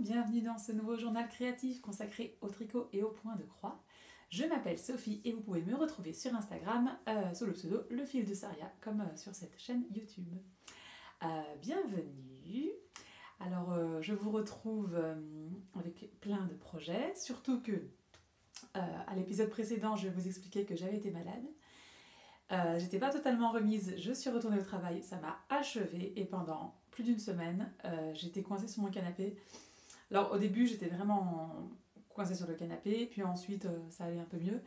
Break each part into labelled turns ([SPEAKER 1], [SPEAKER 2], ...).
[SPEAKER 1] bienvenue dans ce nouveau journal créatif consacré au tricot et au point de croix. Je m'appelle Sophie et vous pouvez me retrouver sur Instagram sous le pseudo Le Fil de Saria, comme sur cette chaîne YouTube. Bienvenue. Alors je vous retrouve avec plein de projets, surtout que à l'épisode précédent je vous expliquais que j'avais été malade. J'étais pas totalement remise, je suis retournée au travail, ça m'a achevée et pendant plus d'une semaine, j'étais coincée sur mon canapé. Alors au début j'étais vraiment coincée sur le canapé, puis ensuite ça allait un peu mieux.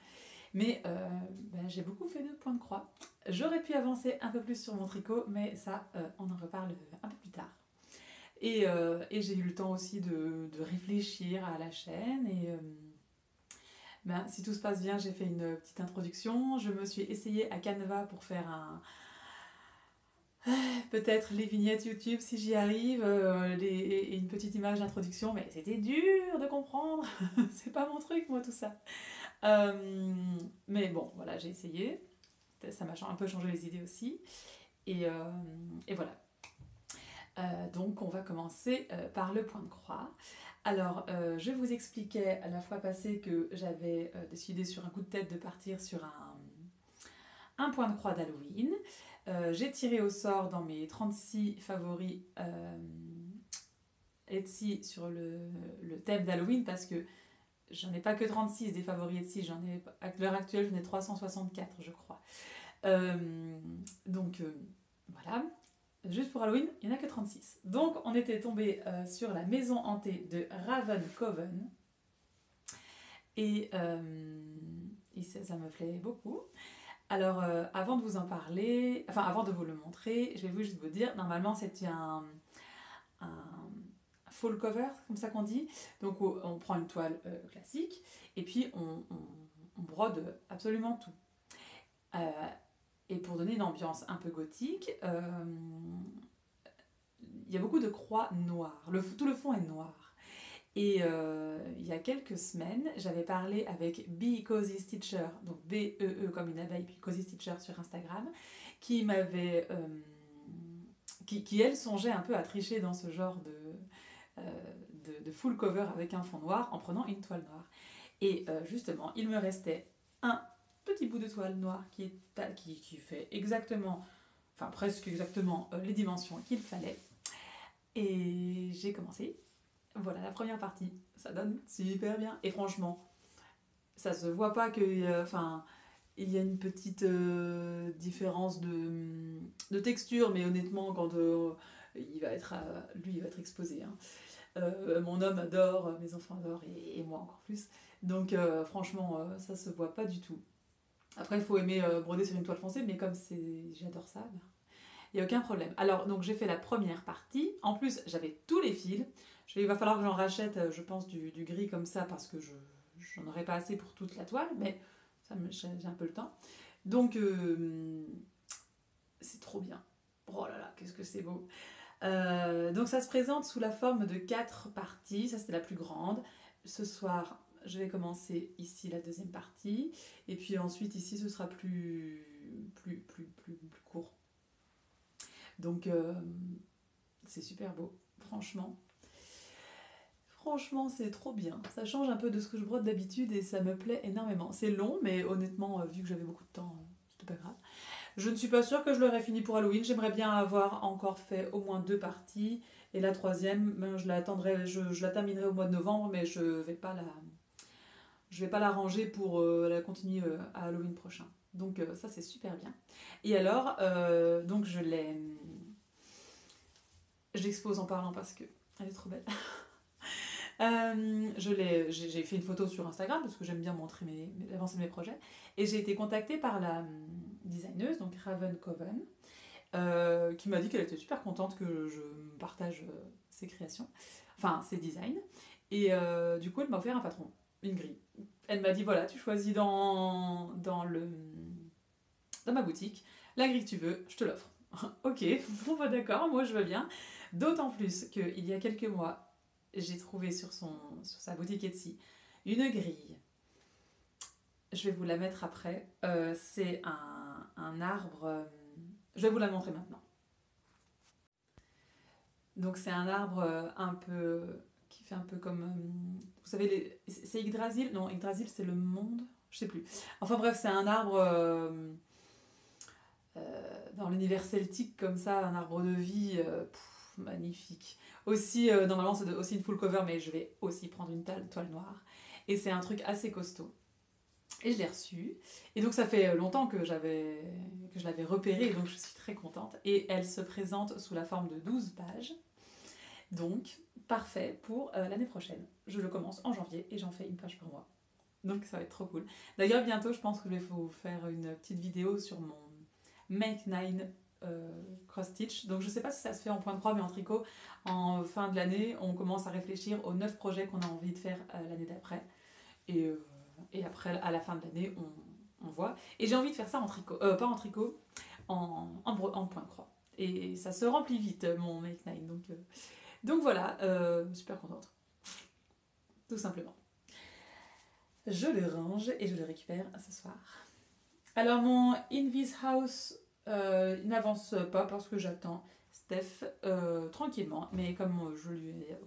[SPEAKER 1] Mais j'ai beaucoup fait de point de croix. J'aurais pu avancer un peu plus sur mon tricot, mais ça on en reparle un peu plus tard. Et j'ai eu le temps aussi de réfléchir à la chaîne et... si tout se passe bien, j'ai fait une petite introduction. Je me suis essayée à Canva pour faire peut-être les vignettes YouTube si j'y arrive, et une petite image d'introduction, mais c'était dur de comprendre. C'est pas mon truc, moi, tout ça. Mais bon, voilà, j'ai essayé. Ça m'a un peu changé les idées aussi. Et voilà. Donc, on va commencer par le point de croix. Alors, je vous expliquais à la fois passée que j'avais décidé sur un coup de tête de partir sur un point de croix d'Halloween. J'ai tiré au sort dans mes 36 favoris Etsy sur le thème d'Halloween parce que j'en ai pas que 36 des favoris Etsy, à l'heure actuelle j'en ai 364 je crois. Voilà. Juste pour Halloween, il n'y en a que 36. Donc, on était tombé sur la maison hantée de Raven Coven. Et ça me plaît beaucoup. Alors, avant de vous en parler, enfin, avant de vous le montrer, je vais juste vous dire, normalement, c'est un full cover, comme ça qu'on dit. Donc, on prend une toile classique, et puis on brode absolument tout. Et pour donner une ambiance un peu gothique, il y a beaucoup de croix noires. Tout le fond est noir. Et il y a quelques semaines, j'avais parlé avec Bee Cozy Stitcher, donc B-E-E comme une abeille, puis Cozy Stitcher sur Instagram, qui m'avait... qui elle songeait un peu à tricher dans ce genre de full cover avec un fond noir en prenant une toile noire. Et justement, il me restait un petit bout de toile noire qui fait exactement, enfin presque exactement les dimensions qu'il fallait. Et j'ai commencé. Voilà la première partie. Ça donne super bien. Et franchement, ça se voit pas que, il y a une petite différence de texture, mais honnêtement, quand il va être exposé. Hein. Mon homme adore, mes enfants adorent, et moi encore plus. Donc franchement, ça se voit pas du tout. Après, il faut aimer broder sur une toile foncée, mais comme j'adore ça, il n'y a aucun problème. Alors, donc j'ai fait la première partie. En plus, j'avais tous les fils. Il va falloir que j'en rachète, je pense, du gris comme ça, parce que j'en aurais pas assez pour toute la toile, mais j'ai un peu le temps. Donc, c'est trop bien. Oh là là, qu'est-ce que c'est beau. Donc, ça se présente sous la forme de 4 parties. Ça, c'était la plus grande. Ce soir, je vais commencer ici la deuxième partie. Et puis ensuite, ici, ce sera plus court. Donc, c'est super beau, franchement. Franchement, c'est trop bien. Ça change un peu de ce que je brode d'habitude et ça me plaît énormément. C'est long, mais honnêtement, vu que j'avais beaucoup de temps, c'était pas grave. Je ne suis pas sûre que je l'aurais fini pour Halloween. J'aimerais bien avoir encore fait au moins 2 parties. Et la troisième, je la terminerai au mois de novembre, mais je vais pas la ranger pour la continuer à Halloween prochain. Donc ça, c'est super bien. Et alors, donc je l'expose en parlant parce que elle est trop belle. J'ai fait une photo sur Instagram parce que j'aime bien montrer l'avancée de mes projets. Et j'ai été contactée par la designeuse, donc Raven Coven, qui m'a dit qu'elle était super contente que je partage ses créations, enfin ses designs. Et du coup, elle m'a offert un patron, une grille. Elle m'a dit voilà, tu choisis dans ma boutique la grille que tu veux, je te l'offre. Ok, bon bah d'accord, moi je veux bien. D'autant plus qu'il y a quelques mois, j'ai trouvé sur sa boutique Etsy une grille. Je vais vous la mettre après. C'est un arbre. Je vais vous la montrer maintenant. Donc c'est un arbre un peu qui fait un peu comme... vous savez, c'est Yggdrasil? Non, Yggdrasil, c'est le monde. Je sais plus. Enfin bref, c'est un arbre dans l'univers celtique, comme ça, un arbre de vie magnifique. Aussi, normalement, c'est aussi une full cover, mais je vais aussi prendre une toile noire. Et c'est un truc assez costaud. Et je l'ai reçue. Et donc, ça fait longtemps que je l'avais repérée, et donc je suis très contente. Et elle se présente sous la forme de 12 pages. Donc, parfait pour l'année prochaine. Je le commence en janvier et j'en fais une page par mois. Donc, ça va être trop cool. D'ailleurs, bientôt, je pense que je vais vous faire une petite vidéo sur mon Make 9 cross stitch. Donc, je sais pas si ça se fait en point de croix, mais en tricot. En fin de l'année, on commence à réfléchir aux 9 projets qu'on a envie de faire l'année d'après. Et après, à la fin de l'année, on voit. Et j'ai envie de faire ça en tricot. Pas en tricot, en point de croix. Et ça se remplit vite, mon Make 9. Donc voilà, super contente. Tout simplement. Je le range et je le récupère ce soir. Alors mon In This House n'avance pas parce que j'attends Steph tranquillement. Mais comme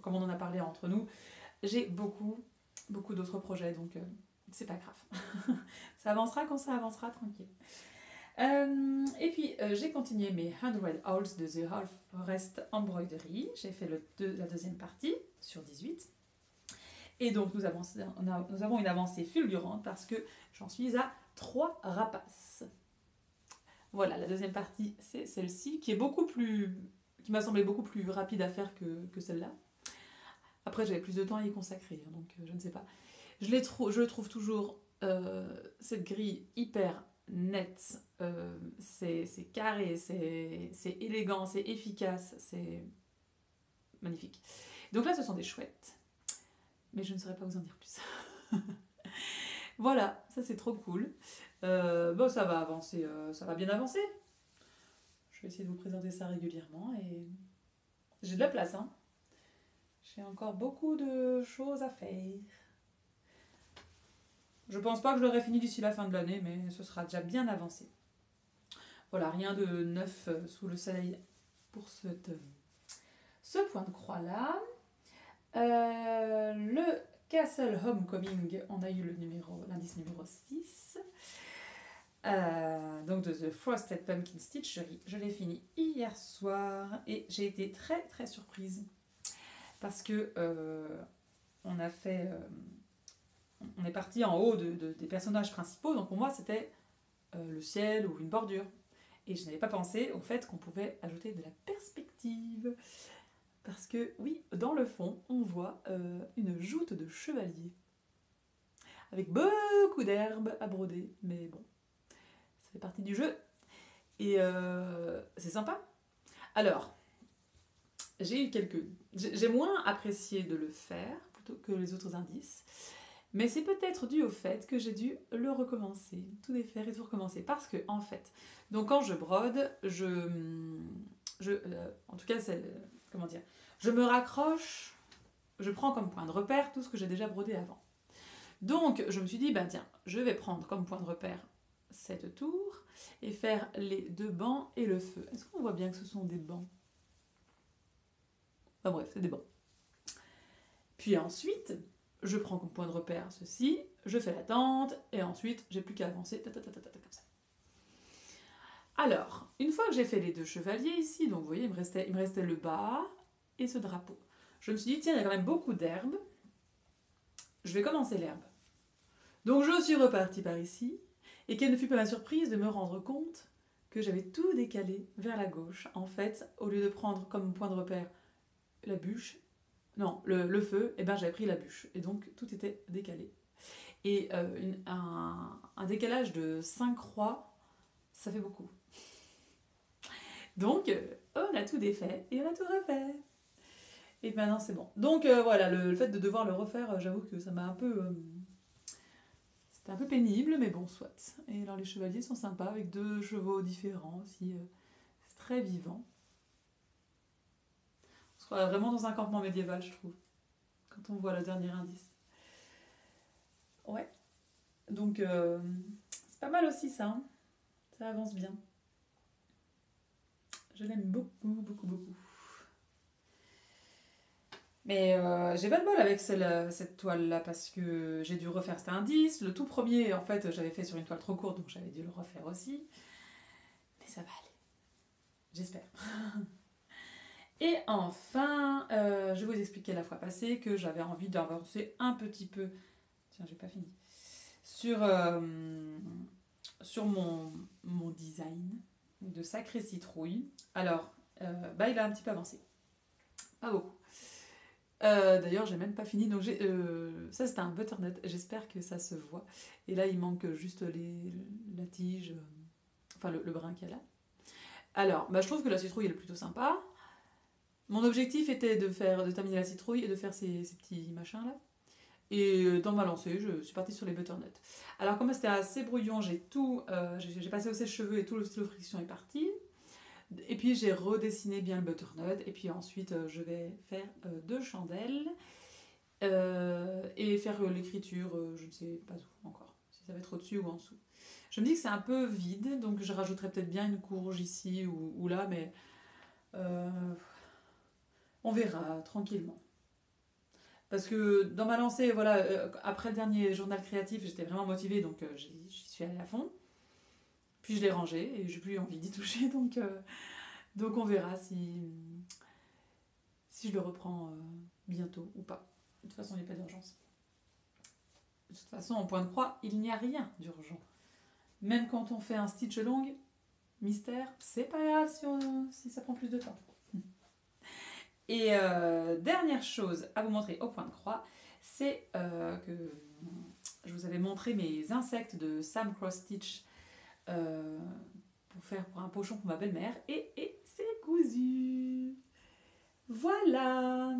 [SPEAKER 1] on en a parlé entre nous, j'ai beaucoup d'autres projets, donc c'est pas grave. Ça avancera quand ça avancera, tranquille. Et puis j'ai continué mes 100 Hauls de The Half Forest Embroidery. J'ai fait la deuxième partie sur 18. Et donc nous avons une avancée fulgurante parce que j'en suis à 3 rapaces. Voilà, la deuxième partie c'est celle-ci qui m'a semblé beaucoup plus rapide à faire que celle-là. Après j'avais plus de temps à y consacrer, donc je ne sais pas. Je trouve toujours cette grille hyper nette, c'est carré, c'est élégant, c'est efficace, c'est magnifique. Donc là ce sont des chouettes. Mais je ne saurais pas vous en dire plus. Voilà, ça c'est trop cool. Bon, ça va avancer, ça va bien avancer. Je vais essayer de vous présenter ça régulièrement et j'ai de la place, hein. J'ai encore beaucoup de choses à faire. Je pense pas que je l'aurai fini d'ici la fin de l'année, mais ce sera déjà bien avancé. Voilà, rien de neuf sous le soleil pour ce point de croix-là. Le Castle Homecoming, on a eu l'indice numéro 6. Donc de The Frosted Pumpkin Stitchery, je l'ai fini hier soir et j'ai été très très surprise parce que on est parti en haut des personnages principaux, donc pour moi c'était le ciel ou une bordure et je n'avais pas pensé au fait qu'on pouvait ajouter de la perspective. Parce que, oui, dans le fond, on voit une joute de chevaliers. Avec beaucoup d'herbes à broder. Mais bon, ça fait partie du jeu. Et c'est sympa. Alors, j'ai moins apprécié de le faire, plutôt que les autres indices. Mais c'est peut-être dû au fait que j'ai dû le recommencer. Tout défaire et tout recommencer. Parce que, en fait, donc quand je brode, en tout cas, c'est... Comment dire ? Je me raccroche, je prends comme point de repère tout ce que j'ai déjà brodé avant. Donc, je me suis dit, tiens, je vais prendre comme point de repère cette tour et faire les 2 bancs et le feu. Est-ce qu'on voit bien que ce sont des bancs ? Enfin bref, c'est des bancs. Puis ensuite, je prends comme point de repère ceci, je fais la tente, et ensuite, j'ai plus qu'à avancer, comme ça. Alors, une fois que j'ai fait les 2 chevaliers ici, donc vous voyez, il me restait le bas et ce drapeau. Je me suis dit, tiens, il y a quand même beaucoup d'herbes. Je vais commencer l'herbe. Donc je suis repartie par ici, et quelle ne fut pas ma surprise de me rendre compte que j'avais tout décalé vers la gauche. En fait, au lieu de prendre comme point de repère la bûche, non, le feu, j'avais pris la bûche. Et donc tout était décalé. Et un décalage de 5 croix, ça fait beaucoup. Donc, on a tout défait et on a tout refait. Et maintenant, c'est bon. Donc, voilà, le fait de devoir le refaire, j'avoue que ça m'a un peu... c'était un peu pénible, mais bon, soit. Et alors, les chevaliers sont sympas, avec 2 chevaux différents aussi. C'est très vivant. On se croit vraiment dans un campement médiéval, je trouve, quand on voit le dernier indice. Ouais. Donc, c'est pas mal aussi, ça. Hein. Ça avance bien. Je l'aime beaucoup, beaucoup, beaucoup. Mais j'ai pas de bol avec cette toile-là parce que j'ai dû refaire cet indice. Le tout premier, en fait, j'avais fait sur une toile trop courte, donc j'avais dû le refaire aussi. Mais ça va aller, j'espère. Et enfin, je vais vous expliquer la fois passée que j'avais envie d'avancer un petit peu. Tiens, j'ai pas fini. Sur mon design de Sacré Citrouille. Alors, il a un petit peu avancé. Pas beaucoup. D'ailleurs, j'ai même pas fini. Donc, ça, c'était un butternut. J'espère que ça se voit. Et là, il manque juste la tige, enfin le brin qu'il y a là. Alors, je trouve que la citrouille, elle est plutôt sympa. Mon objectif était de terminer la citrouille et de faire ces petits machins là. Et dans ma lancée, je suis partie sur les butternuts. Alors, comme c'était assez brouillon, j'ai passé au sèche-cheveux et tout le stylo friction est parti. Et puis j'ai redessiné bien le butternut. Et puis ensuite, je vais faire 2 chandelles et faire l'écriture, je ne sais pas où encore, si ça va être au-dessus ou en dessous. Je me dis que c'est un peu vide, donc je rajouterai peut-être bien une courge ici ou là, mais on verra tranquillement. Parce que dans ma lancée, voilà, après le dernier journal créatif, j'étais vraiment motivée, donc j'y suis allée à fond. Puis je l'ai rangé et j'ai plus envie d'y toucher, donc on verra si je le reprends bientôt ou pas. De toute façon, il n'y a pas d'urgence. De toute façon, en point de croix, il n'y a rien d'urgent. Même quand on fait un stitch long, mystère, c'est pas grave si ça prend plus de temps. Et dernière chose à vous montrer au point de croix, c'est que je vous avais montré mes insectes de Sam Cross Stitch pour un pochon pour ma belle-mère. Et c'est cousu. Voilà.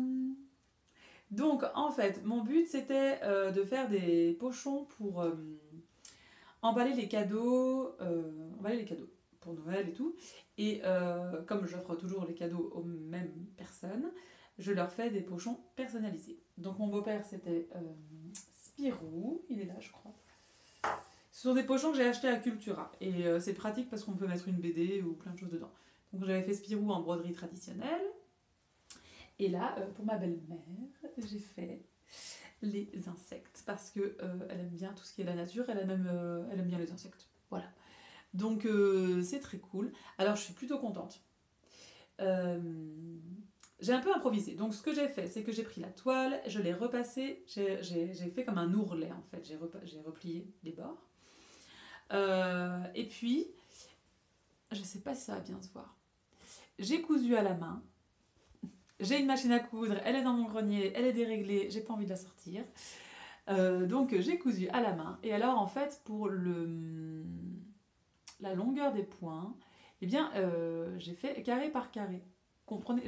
[SPEAKER 1] Donc en fait, mon but c'était de faire des pochons pour emballer les cadeaux pour Noël et tout. Et comme j'offre toujours les cadeaux aux mêmes personnes, je leur fais des pochons personnalisés. Donc mon beau-père c'était Spirou, il est là je crois. Ce sont des pochons que j'ai achetés à Cultura. Et c'est pratique parce qu'on peut mettre une BD ou plein de choses dedans. Donc j'avais fait Spirou en broderie traditionnelle. Et là, pour ma belle-mère, j'ai fait les insectes parce que elle aime bien tout ce qui est la nature, elle aime bien les insectes. Voilà. Donc c'est très cool. Alors je suis plutôt contente. J'ai un peu improvisé. Donc ce que j'ai fait, c'est que j'ai pris la toile, je l'ai repassée, j'ai fait comme un ourlet en fait. J'ai replié les bords. Et puis, je sais pas si ça va bien se voir. J'ai cousu à la main. J'ai une machine à coudre, elle est dans mon grenier, elle est déréglée, j'ai pas envie de la sortir. Donc j'ai cousu à la main. Et alors en fait pour la longueur des points, eh bien j'ai fait carré par carré. Comprenez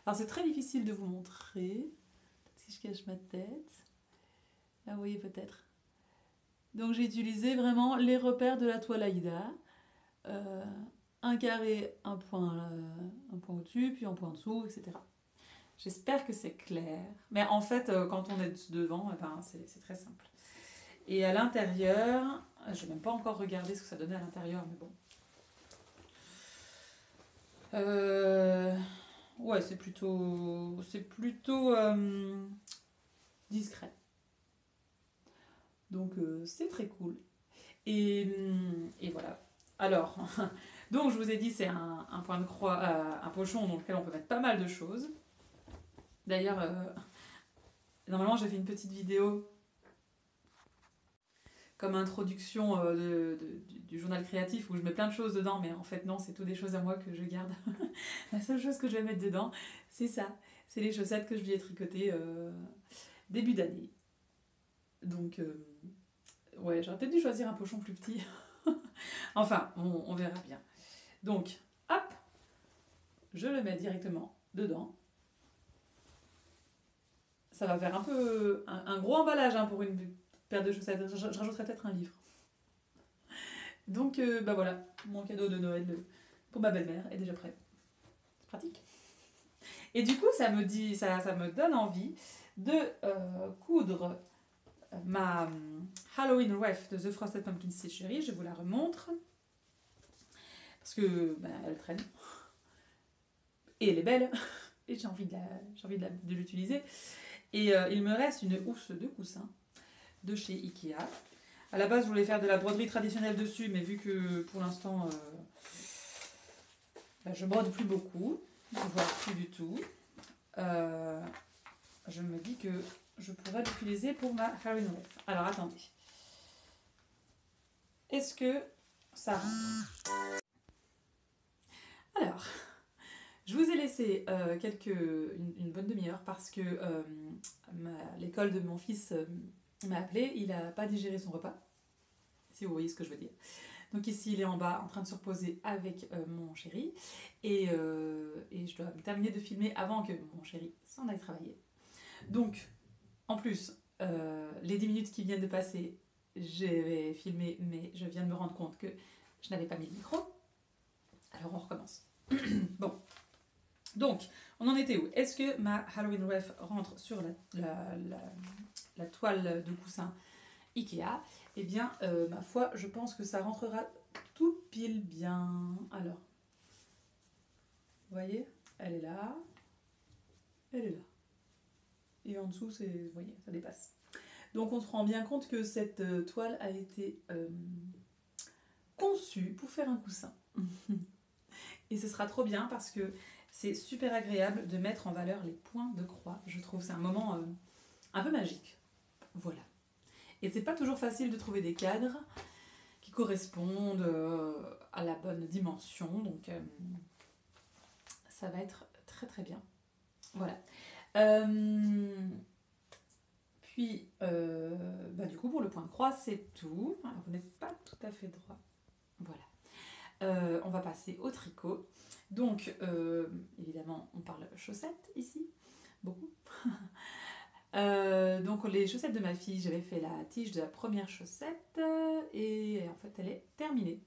[SPEAKER 1] Alors c'est très difficile de vous montrer. Si je cache ma tête. Là vous voyez peut-être. Donc j'ai utilisé vraiment les repères de la toile Aïda. Un carré, un point au-dessus, puis un point en dessous, etc. J'espère que c'est clair. Mais en fait, quand on est devant, c'est très simple. Et à l'intérieur, je n'ai même pas encore regardé ce que ça donnait à l'intérieur, mais bon. Ouais, c'est plutôt discret. Donc c'est très cool. Et voilà. Alors, donc je vous ai dit, c'est un point de croix, un pochon dans lequel on peut mettre pas mal de choses. D'ailleurs, normalement j'ai fait une petite vidéo comme introduction du journal créatif où je mets plein de choses dedans, mais en fait non, c'est tout des choses à moi que je garde. La seule chose que je vais mettre dedans, c'est ça. C'est les chaussettes que je lui ai tricotées début d'année. Donc, ouais, j'aurais peut-être dû choisir un pochon plus petit. Enfin, on verra bien. Donc, hop, je le mets directement dedans. Ça va faire un peu un gros emballage pour une paire de chaussettes. Je rajouterai peut-être un livre. Donc, voilà, mon cadeau de Noël pour ma belle-mère est déjà prêt. C'est pratique. Et du coup, ça me donne envie de coudre ma Halloween Wreath de The Frosted Pumpkin Stitchery. Je vous la remontre. Parce que elle traîne. Et elle est belle. et j'ai envie de l'utiliser. Et il me reste une housse de coussin de chez Ikea. À la base, je voulais faire de la broderie traditionnelle dessus, mais vu que pour l'instant, je brode plus beaucoup, voire plus du tout, je me dis que je pourrais l'utiliser pour ma Halloween Wreath. Alors attendez. Est-ce que ça rentre? Alors, je vous ai laissé une bonne demi-heure parce que l'école de mon fils m'a appelé. Il n'a pas digéré son repas, si vous voyez ce que je veux dire. Donc ici, il est en bas en train de se reposer avec mon chéri. Et je dois terminer de filmer avant que mon chéri s'en aille travailler. Donc, en plus, les 10 minutes qui viennent de passer, j'ai filmé, mais je viens de me rendre compte que je n'avais pas mis le micro. Alors on recommence. Bon. Donc, on en était où? Est-ce que ma Halloween Wreath rentre sur la toile de coussin Ikea? Eh bien, ma foi, je pense que ça rentrera tout pile bien. Alors, vous voyez, elle est là. Elle est là. Et en dessous, vous voyez, ça dépasse. Donc on se rend bien compte que cette toile a été conçue pour faire un coussin. Et ce sera trop bien parce que c'est super agréable de mettre en valeur les points de croix. Je trouve que c'est un moment un peu magique. Voilà. Et c'est pas toujours facile de trouver des cadres qui correspondent à la bonne dimension. Donc ça va être très très bien. Voilà. Puis, du coup, pour le point de croix, c'est tout. Alors, vous n'êtes pas tout à fait droit. Voilà. On va passer au tricot. Donc, évidemment, on parle chaussettes ici. Beaucoup. Donc, les chaussettes de ma fille, j'avais fait la tige de la première chaussette. Et en fait, elle est terminée.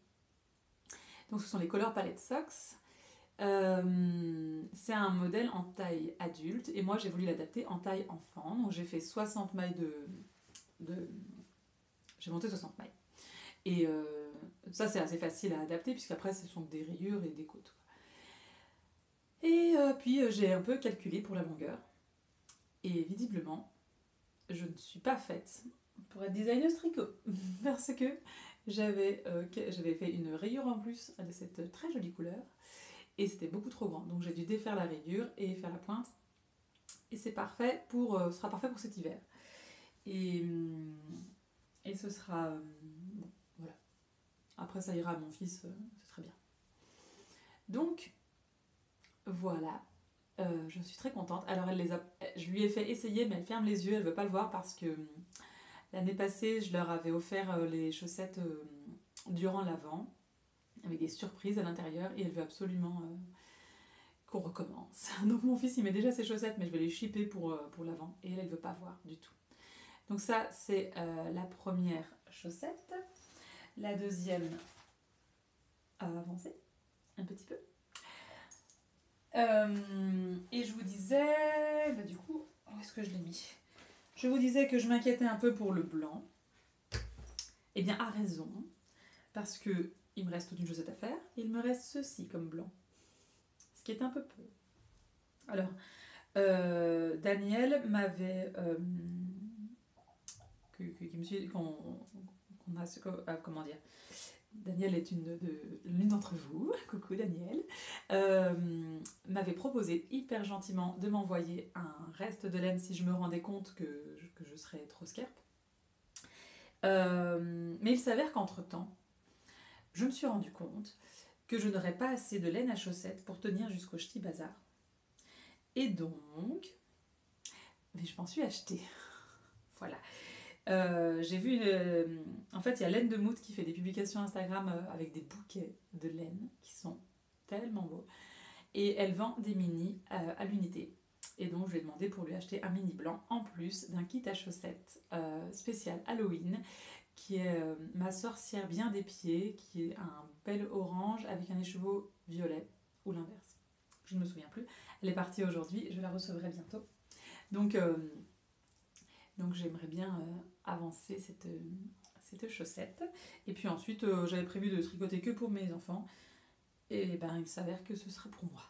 [SPEAKER 1] Donc, ce sont les Color Palette Socks. C'est un modèle en taille adulte et moi j'ai voulu l'adapter en taille enfant, donc j'ai fait 60 mailles j'ai monté 60 mailles et ça c'est assez facile à adapter puisqu'après ce sont des rayures et des côtes et puis j'ai un peu calculé pour la longueur et visiblement je ne suis pas faite pour être designer tricot parce que j'avais fait une rayure en plus de cette très jolie couleur. Et c'était beaucoup trop grand, donc j'ai dû défaire la rayure et faire la pointe. Et c'est parfait ce sera parfait pour cet hiver. Et ce sera... bon, voilà. Après ça ira à mon fils, c'est très bien. Donc, voilà. Je suis très contente. Alors je lui ai fait essayer, mais elle ferme les yeux, elle ne veut pas le voir parce que l'année passée, je leur avais offert les chaussettes durant l'Avent, avec des surprises à l'intérieur et elle veut absolument qu'on recommence. Donc mon fils il met déjà ses chaussettes mais je vais les shipper pour l'avant et elle veut pas voir du tout. Donc ça c'est la première chaussette. La deuxième a avancé un petit peu. Et je vous disais, du coup, où est-ce que je l'ai mis? Je vous disais que je m'inquiétais un peu pour le blanc. Eh bien à raison, parce que il me reste toute une chaussette à faire. Il me reste ceci comme blanc. Ce qui est un peu peu. Alors, Daniel m'avait... comment dire? Daniel est l'une d'entre vous. Coucou Daniel. M'avait proposé hyper gentiment de m'envoyer un reste de laine si je me rendais compte que je serais trop scarpe. Mais il s'avère qu'entre-temps, je me suis rendu compte que je n'aurais pas assez de laine à chaussettes pour tenir jusqu'au Ch'ti Bazar. Et donc, mais je m'en suis acheté. Voilà. J'ai vu, en fait, il y a Laine de Mout qui fait des publications Instagram avec des bouquets de laine qui sont tellement beaux. Et elle vend des mini à l'unité. Et donc, je lui ai demandé pour lui acheter un mini blanc en plus d'un kit à chaussettes spécial Halloween qui est ma sorcière bien des pieds, qui est un bel orange avec un écheveau violet, ou l'inverse. Je ne me souviens plus. Elle est partie aujourd'hui, je la recevrai bientôt. Donc j'aimerais bien avancer cette chaussette. Et puis ensuite, j'avais prévu de tricoter que pour mes enfants. Et ben, il s'avère que ce sera pour moi.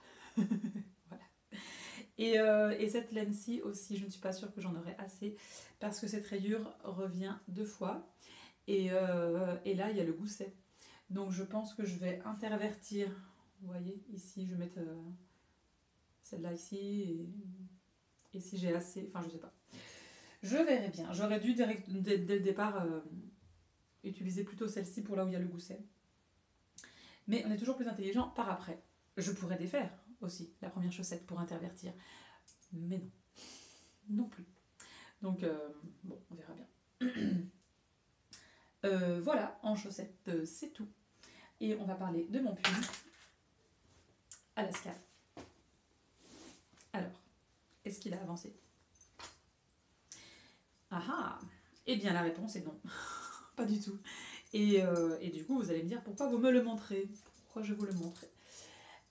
[SPEAKER 1] Voilà. Et cette laine-ci aussi, je ne suis pas sûre que j'en aurai assez parce que cette rayure revient 2 fois. Et là, il y a le gousset. Donc je pense que je vais intervertir. Vous voyez, ici, je vais mettre celle-là ici. Et si j'ai assez, enfin je sais pas. Je verrai bien. J'aurais dès le départ utiliser plutôt celle-ci pour là où il y a le gousset. Mais on est toujours plus intelligent par après. Je pourrais défaire aussi la première chaussette pour intervertir. Mais non. Non plus. Donc, bon, on verra bien. Voilà, en chaussettes, c'est tout. Et on va parler de mon pull Alaska. Alors, est-ce qu'il a avancé? Ah ah! Eh bien, la réponse est non. Pas du tout. Et du coup, vous allez me dire pourquoi vous me le montrez? Pourquoi je vous le montre?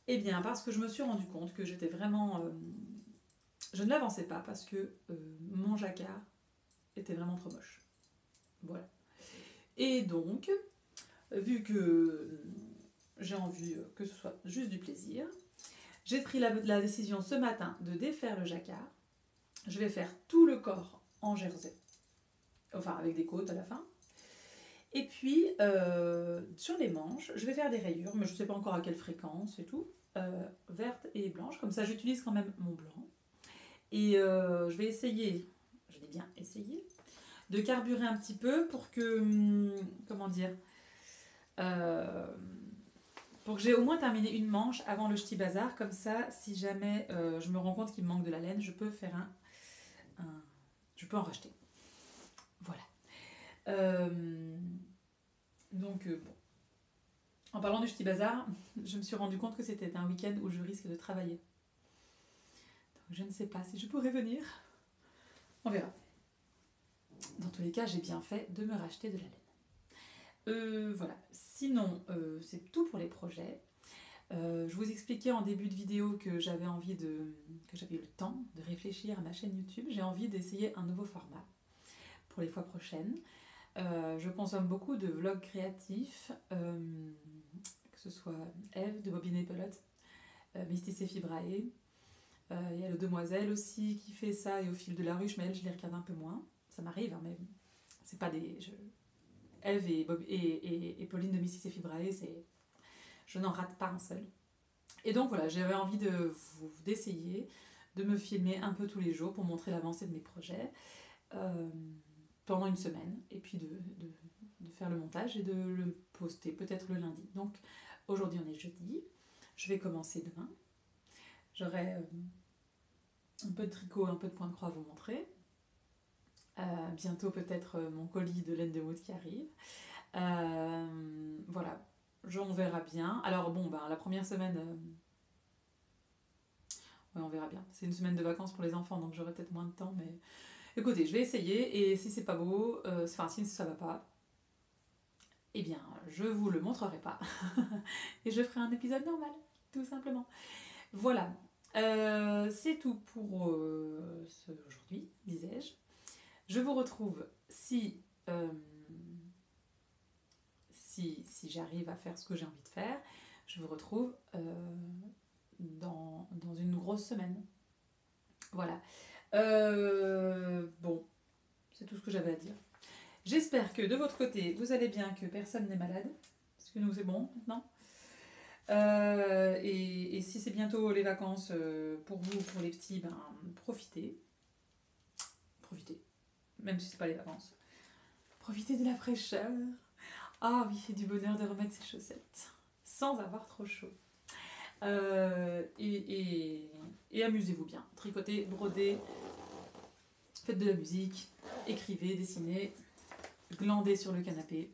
[SPEAKER 1] Eh bien, parce que je me suis rendu compte que j'étais vraiment... je ne l'avançais pas parce que mon jacquard était vraiment trop moche. Voilà. Et donc, vu que j'ai envie que ce soit juste du plaisir, j'ai pris la décision ce matin de défaire le jacquard. Je vais faire tout le corps en jersey. Enfin, avec des côtes à la fin. Et puis, sur les manches, je vais faire des rayures, mais je ne sais pas encore à quelle fréquence et tout. Verte et blanche, comme ça j'utilise quand même mon blanc. Et je vais essayer, je dis bien essayer, de carburer un petit peu pour que, comment dire, pour que j'ai au moins terminé une manche avant le ch'ti bazar. Comme ça, si jamais je me rends compte qu'il me manque de la laine, je peux faire je peux en racheter. Voilà. Donc, bon. En parlant du ch'ti bazar, je me suis rendu compte que c'était un week-end où je risque de travailler. Donc, je ne sais pas si je pourrais venir. On verra. Dans tous les cas, j'ai bien fait de me racheter de la laine. Voilà. Sinon, c'est tout pour les projets. Je vous expliquais en début de vidéo que j'avais eu le temps de réfléchir à ma chaîne YouTube. J'ai envie d'essayer un nouveau format pour les fois prochaines. Je consomme beaucoup de vlogs créatifs, que ce soit Eve de Bobine et Pelote, Mystis et Fibrae. Il y a le Demoiselle aussi qui fait ça, et Au fil de la ruche, mais elle, je les regarde un peu moins. Ça m'arrive, hein, mais c'est pas des... Eve et Pauline de Mystis et Fibrae, je n'en rate pas un seul. Et donc voilà, j'avais envie d'essayer de me filmer un peu tous les jours pour montrer l'avancée de mes projets. Pendant une semaine, et puis de faire le montage et de le poster peut-être le lundi. Donc aujourd'hui on est jeudi, je vais commencer demain. J'aurai un peu de tricot, un peu de point de croix à vous montrer. Bientôt peut-être mon colis de laine de mout qui arrive. Voilà, on verra bien. Alors bon, la première semaine... ouais, on verra bien. C'est une semaine de vacances pour les enfants, donc j'aurai peut-être moins de temps, mais... Écoutez, je vais essayer, et si c'est pas beau, si ça va pas, eh bien, je vous le montrerai pas. Et je ferai un épisode normal, tout simplement. Voilà, c'est tout pour aujourd'hui, disais-je. Je vous retrouve si j'arrive à faire ce que j'ai envie de faire. Je vous retrouve dans une grosse semaine. Voilà. Bon, c'est tout ce que j'avais à dire. J'espère que de votre côté, vous allez bien, que personne n'est malade, parce que nous c'est bon maintenant. Et si c'est bientôt les vacances pour vous, pour les petits, profitez. Profitez, même si c'est pas les vacances. Profitez de la fraîcheur. Ah oui, c'est du bonheur de remettre ses chaussettes, sans avoir trop chaud. Et amusez-vous bien. Tricotez, brodez, faites de la musique, écrivez, dessinez, glandez sur le canapé,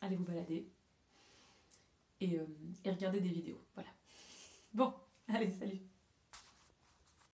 [SPEAKER 1] allez vous balader et regardez des vidéos. Voilà. Bon, allez, salut!